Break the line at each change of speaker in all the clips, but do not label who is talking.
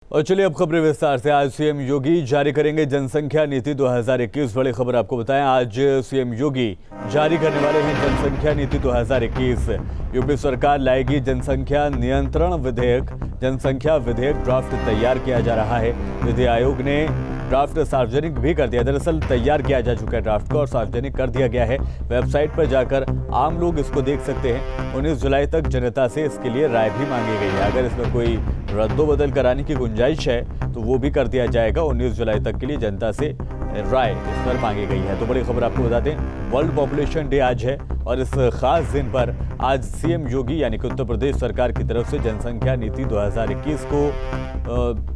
और चलिए अब खबरें विस्तार से। आज सीएम योगी जारी करेंगे जनसंख्या नीति 2021। बड़ी खबर आपको बताएं, आज सीएम योगी जारी करने वाले हैं जनसंख्या नीति 2021। यूपी सरकार लाएगी जनसंख्या नियंत्रण विधेयक। जनसंख्या विधेयक ड्राफ्ट तैयार किया जा रहा है। विधि आयोग ने ड्राफ्ट सार्वजनिक भी कर दिया। दरअसल तैयार किया जा चुका है ड्राफ्ट को और सार्वजनिक कर दिया गया है। वेबसाइट पर जाकर आम लोग इसको देख सकते हैं। 19 जुलाई तक जनता से इसके लिए राय भी मांगी गई है। अगर इसमें कोई रद्दोबदल कराने की गुंजाइश है तो वो भी कर दिया जाएगा। 19 जुलाई तक के लिए जनता से राय इस पर मांगी गई है। तो बड़ी खबर आपको बताते हैं, वर्ल्ड पॉपुलेशन डे आज है और इस खास दिन पर आज सीएम योगी यानी कि उत्तर प्रदेश सरकार की तरफ से जनसंख्या नीति 2021 को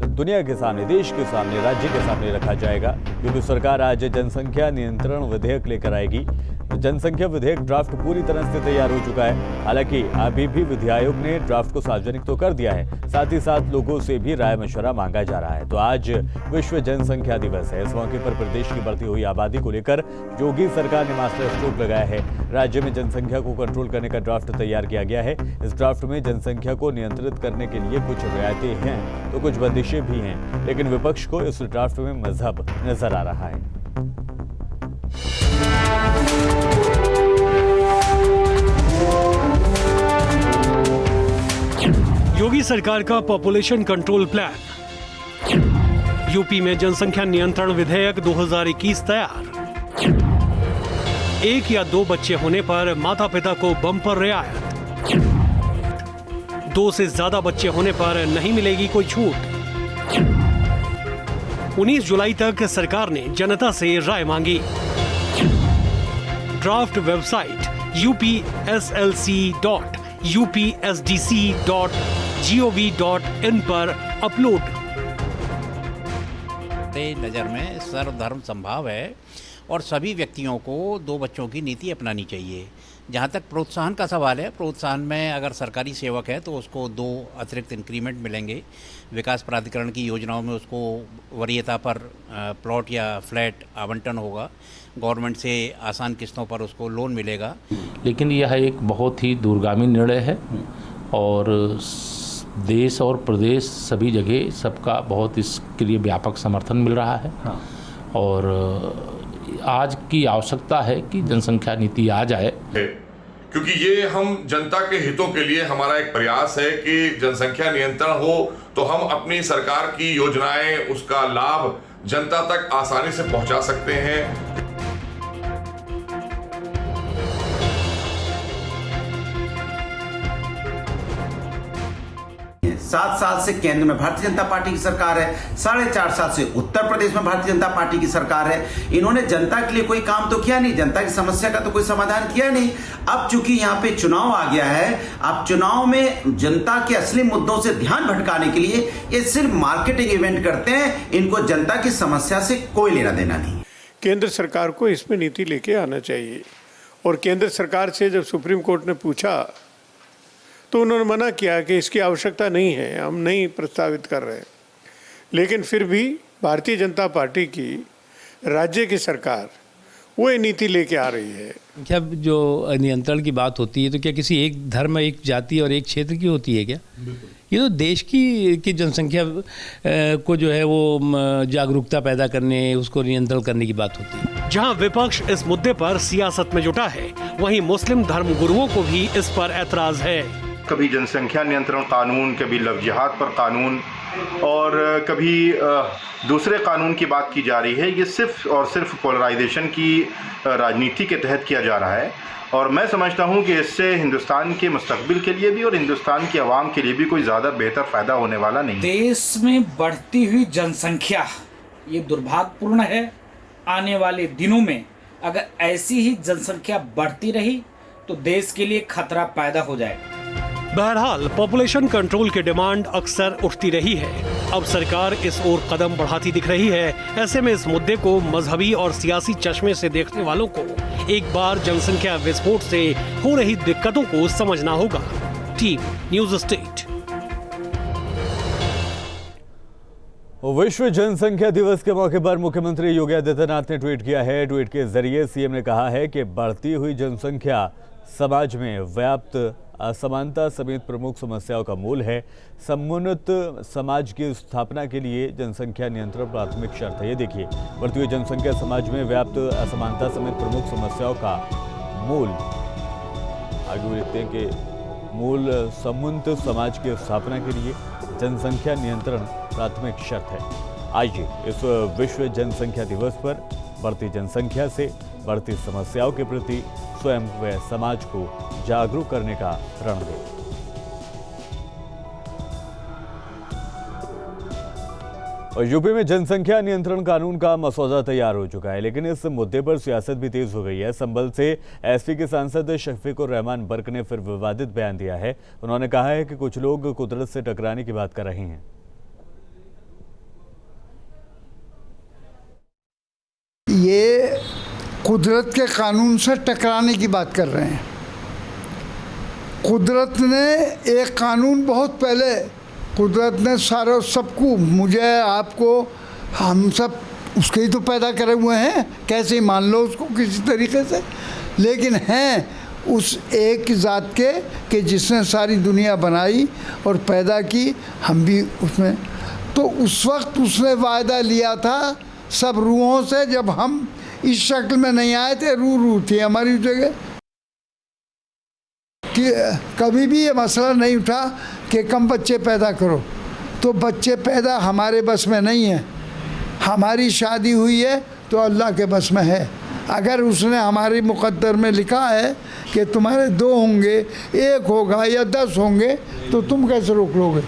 दुनिया के सामने, देश के सामने, राज्य के सामने रखा जाएगा। यूपी सरकार आज जनसंख्या नियंत्रण विधेयक लेकर आएगी। जनसंख्या विधेयक ड्राफ्ट पूरी तरह से तैयार हो चुका है। हालांकि अभी भी विधि आयोग ने ड्राफ्ट को सार्वजनिक तो कर दिया है, साथ ही साथ लोगों से भी राय मशवरा मांगा जा रहा है। तो आज विश्व जनसंख्या दिवस है। इस मौके पर प्रदेश की बढ़ती हुई आबादी को लेकर योगी सरकार ने मास्टर स्ट्रोक लगाया है। राज्य में जनसंख्या को कंट्रोल करने का ड्राफ्ट तैयार किया गया है। इस ड्राफ्ट में जनसंख्या को नियंत्रित करने के लिए कुछ रियायतें हैं तो कुछ बंदिशें भी हैं, लेकिन विपक्ष को इस ड्राफ्ट में मजहब नजर आ रहा है।
योगी सरकार का पॉपुलेशन कंट्रोल प्लान। यूपी में जनसंख्या नियंत्रण विधेयक 2021 तैयार। 1 या 2 बच्चे होने पर माता पिता को बम्पर रियायत। 2 से ज्यादा बच्चे होने पर नहीं मिलेगी कोई छूट। 19 जुलाई तक सरकार ने जनता से राय मांगी। ड्राफ्ट वेबसाइट upslc.upsdc.gov.in पर अपलोड।
नज़र में सर्वधर्म संभाव है और सभी व्यक्तियों को 2 बच्चों की नीति अपनानी चाहिए। जहाँ तक प्रोत्साहन का सवाल है, प्रोत्साहन में अगर सरकारी सेवक है तो उसको 2 अतिरिक्त इंक्रीमेंट मिलेंगे। विकास प्राधिकरण की योजनाओं में उसको वरीयता पर प्लॉट या फ्लैट आवंटन होगा। गवर्नमेंट से आसान किस्तों पर उसको लोन मिलेगा।
लेकिन यह एक बहुत ही दूरगामी निर्णय है और देश और प्रदेश सभी जगह सबका बहुत इसके लिए व्यापक समर्थन मिल रहा है। हाँ। और आज की आवश्यकता है कि जनसंख्या नीति आ जाए,
क्योंकि ये हम जनता के हितों के लिए हमारा एक प्रयास है कि जनसंख्या नियंत्रण हो तो हम अपनी सरकार की योजनाएं, उसका लाभ जनता तक आसानी से पहुंचा सकते हैं।
7 साल से केंद्र में भारतीय जनता पार्टी की सरकार है, 4.5 साल से उत्तर प्रदेश में भारतीय जनता पार्टी की सरकार है। इन्होंने जनता के लिए कोई काम तो किया नहीं, जनता की समस्या का तो कोई समाधान किया नहीं। अब चूंकि यहाँ पे चुनाव आ गया है, अब चुनाव में जनता के असली मुद्दों से ध्यान भटकाने के लिए ये सिर्फ मार्केटिंग इवेंट करते हैं। इनको जनता की समस्या से कोई लेना देना नहीं।
केंद्र सरकार को इसमें नीति लेके आना चाहिए। और केंद्र सरकार से जब सुप्रीम कोर्ट ने पूछा तो उन्होंने मना किया कि इसकी आवश्यकता नहीं है, हम नहीं प्रस्तावित कर रहे। लेकिन फिर भी भारतीय जनता पार्टी की राज्य की सरकार वो ये नीति लेके आ रही है।
क्या जो नियंत्रण की बात होती है तो क्या किसी एक धर्म, एक जाति और एक क्षेत्र की होती है क्या? ये तो देश की जनसंख्या को जो है वो जागरूकता पैदा करने, उसको नियंत्रण करने की बात होती है।
जहां विपक्ष इस मुद्दे पर सियासत में जुटा है, वहीं मुस्लिम धर्म गुरुओं को भी इस पर ऐतराज है।
कभी जनसंख्या नियंत्रण कानून, कभी लव जिहाद पर कानून और कभी दूसरे कानून की बात की जा रही है। ये सिर्फ और सिर्फ पोलराइजेशन की राजनीति के तहत किया जा रहा है और मैं समझता हूँ कि इससे हिंदुस्तान के मुस्तकबिल के लिए भी और हिंदुस्तान की आवाम के लिए भी कोई ज़्यादा बेहतर फ़ायदा होने वाला नहीं।
देश में बढ़ती हुई जनसंख्या ये दुर्भाग्यपूर्ण है। आने वाले दिनों में अगर ऐसी ही जनसंख्या बढ़ती रही तो देश के लिए खतरा पैदा हो जाएगा।
बहरहाल पॉपुलेशन कंट्रोल की डिमांड अक्सर उठती रही है। अब सरकार इस ओर कदम बढ़ाती दिख रही है। ऐसे में इस मुद्दे को मजहबी और सियासी चश्मे से देखने वालों को एक बार जनसंख्या विस्फोट से हो रही दिक्कतों को समझना होगा। Team news state.
विश्व जनसंख्या दिवस के मौके पर मुख्यमंत्री योगी आदित्यनाथ ने ट्वीट किया है। ट्वीट के जरिए सीएम ने कहा है कि बढ़ती हुई जनसंख्या समाज में व्याप्त असमानता समेत प्रमुख समस्याओं का मूल है। समुन्नत समाज की स्थापना के लिए जनसंख्या नियंत्रण प्राथमिक शर्त है। ये देखिए, बढ़ती हुई जनसंख्या समाज में व्याप्त असमानता समेत प्रमुख समस्याओं का मूल, आगे लिखते हैं कि मूल समुन्नत समाज की स्थापना के लिए जनसंख्या नियंत्रण प्राथमिक शर्त है। आइए इस विश्व जनसंख्या दिवस पर बढ़ती जनसंख्या से बढ़ती समस्याओं के प्रति स्वयं व समाज को जागरूक करने का प्रण दें। और यूपी में जनसंख्या नियंत्रण कानून का मसौदा तैयार हो चुका है, लेकिन इस मुद्दे पर सियासत भी तेज हो गई है। संभल से एसपी के सांसद शफीकुर रहमान बर्क ने फिर विवादित बयान दिया है। उन्होंने कहा है कि कुछ लोग कुदरत से टकराने की बात कर रहे हैं।
ये कुदरत के कानून से टकराने की बात कर रहे हैं। कुदरत ने एक कानून बहुत पहले, कुदरत ने सारा सबको, मुझे, आपको, हम सब उसके ही तो पैदा करे हुए हैं, कैसे मान लो उसको किसी तरीके से, लेकिन हैं उस एक ज़ात के कि जिसने सारी दुनिया बनाई और पैदा की, हम भी उसमें। तो उस वक्त उसने वायदा लिया था सब रूहों से, जब हम इस शक्ल में नहीं आए थे, रूह थी हमारी जगह, कि कभी भी ये मसला नहीं उठा कि कम बच्चे पैदा करो। तो बच्चे पैदा हमारे बस में नहीं है। हमारी शादी हुई है तो अल्लाह के बस में है। अगर उसने हमारे मुकद्दर में लिखा है कि तुम्हारे 2 होंगे, 1 होगा या 10 होंगे, तो तुम कैसे रोक लोगे?